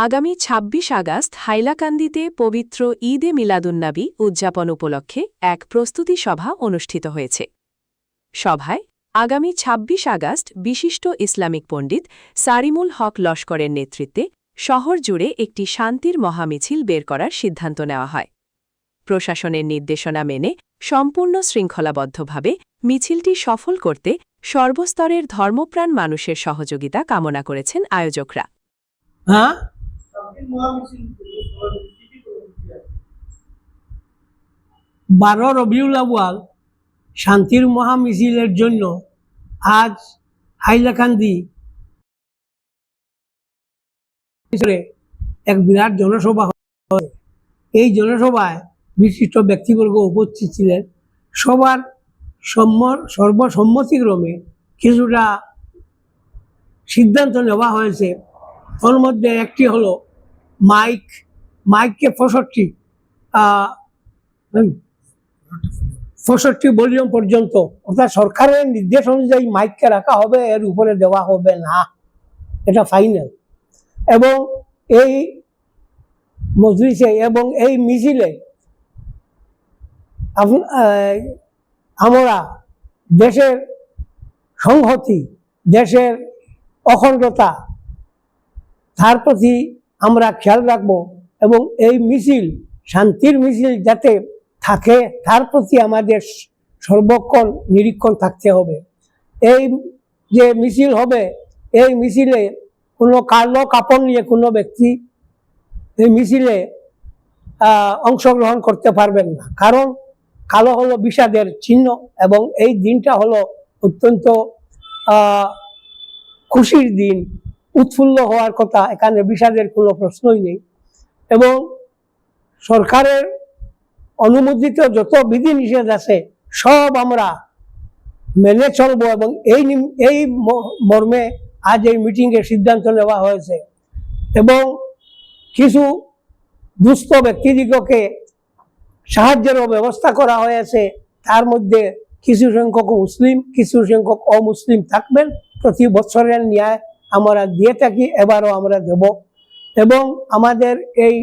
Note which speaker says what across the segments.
Speaker 1: আগামী ২৬ আগস্ট হাইলাকান্দিতে পবিত্র ঈদে মিলাদুন্নবী উদযাপন উপলক্ষে এক প্রস্তুতি সভা অনুষ্ঠিত হয়েছে। সভায় আগামী ২৬ আগস্ট বিশিষ্ট ইসলামিক পণ্ডিত সারিমুল হক লস্করের নেতৃত্বে শহর জুড়ে একটি শান্তির মহামিছিল বের করার সিদ্ধান্ত নেওয়া হয়। প্রশাসনের নির্দেশনা মেনে সম্পূর্ণ শৃঙ্খলাবদ্ধভাবে মিছিলটি সফল করতে সর্বস্তরের ধর্মপ্রাণ মানুষের সহযোগিতা কামনা করেছেন আয়োজকরা।
Speaker 2: 12 রবিউল আউয়াল শান্তির মহামিছিলের জন্য আজ হাইলাকান্দি এক বিরাট জনসভা হয়। এই জনসভায় বিশিষ্ট ব্যক্তিবর্গ উপস্থিত ছিলেন। সবার সর্বসম্মতিক্রমে কিছুটা সিদ্ধান্ত নেওয়া হয়েছে। ওর মধ্যে একটি হলো মাইককে 65 ভলিউম পর্যন্ত, অর্থাৎ সরকারের নির্দেশ অনুযায়ী মাইককে রাখা হবে, এর উপরে দেওয়া হবে না, এটা ফাইনাল। এবং এই মজলিসে এবং এই মিছিলে আমরা দেশের সংহতি, দেশের অখণ্ডতা, তার প্রতি আমরা খেয়াল রাখব এবং এই মিছিল শান্তির মিছিল যাতে থাকে তার প্রতি আমাদের সর্বক্ষণ নিরীক্ষণ থাকতে হবে। এই যে মিছিল হবে, এই মিছিলে কোনো কালো কাপড় নিয়ে কোনো ব্যক্তি এই মিছিলে অংশগ্রহণ করতে পারবেন না, কারণ কালো হলো বিষাদের চিহ্ন এবং এই দিনটা হলো অত্যন্ত খুশির দিন, উৎফুল্ল হওয়ার কথা, এখানে বিষাদের কোনো প্রশ্নই নেই। এবং সরকারের অনুমোদিত যত বিধিনিষেধ আছে সব আমরা মেনে চলবো এবং এই মর্মে আজ এই মিটিংয়ে সিদ্ধান্ত নেওয়া হয়েছে। এবং কিছু দুস্থ ব্যক্তিদিগকে সাহায্যেরও ব্যবস্থা করা হয়েছে। তার মধ্যে কিছু সংখ্যক মুসলিম, কিছু সংখ্যক অমুসলিম থাকবেন। প্রতি বছরের ন্যায় আমরা দিয়ে থাকি, এবারও আমরা দেব। এবং আমাদের এই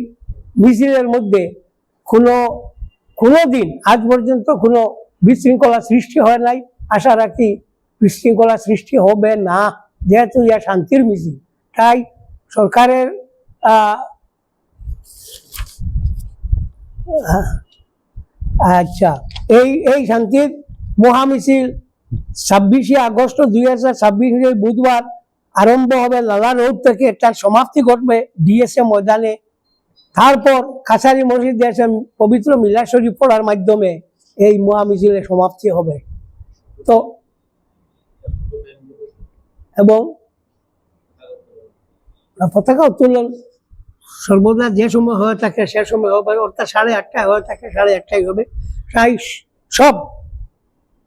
Speaker 2: মিছিলের মধ্যে কোনো দিন আজ পর্যন্ত কোনো বিশৃঙ্খলা সৃষ্টি হয় নাই। আশা রাখি বিশৃঙ্খলা সৃষ্টি হবে না, যেহেতু ইয়া শান্তির মিছিল। তাই সরকারের এই শান্তির মহামিছিল 26 আগস্ট 2026 বুধবার আরম্ভ হবে লালা রোড থেকে, তার সমাপ্তি ঘটবে ডিএসএ ময়দানে। তারপর কাছারি মসজিদে এসে পবিত্র মিলাদ শরীফ পড়ার মাধ্যমে এই মহামিছিলের সমাপ্তি হবে। তো এবং পতাকা উত্তোলন সর্বদা যে সময় হয়ে থাকে সে সময় হবে, অর্থাৎ 8:30 হয়ে থাকে 8:30 হবে। তাই সব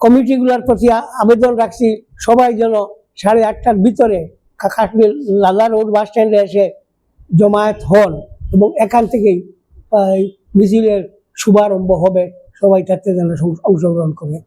Speaker 2: কমিটিগুলোর প্রতি আবেদন রাখছি, সবাই যেন 8:30টার ভিতরে কাকাটুলি লালা রোড বাস স্ট্যান্ডে এসে জমায়েত হন এবং এখান থেকেই মিছিলের শুভারম্ভ হবে। সবাই তাতে যেন অংশগ্রহণ করে।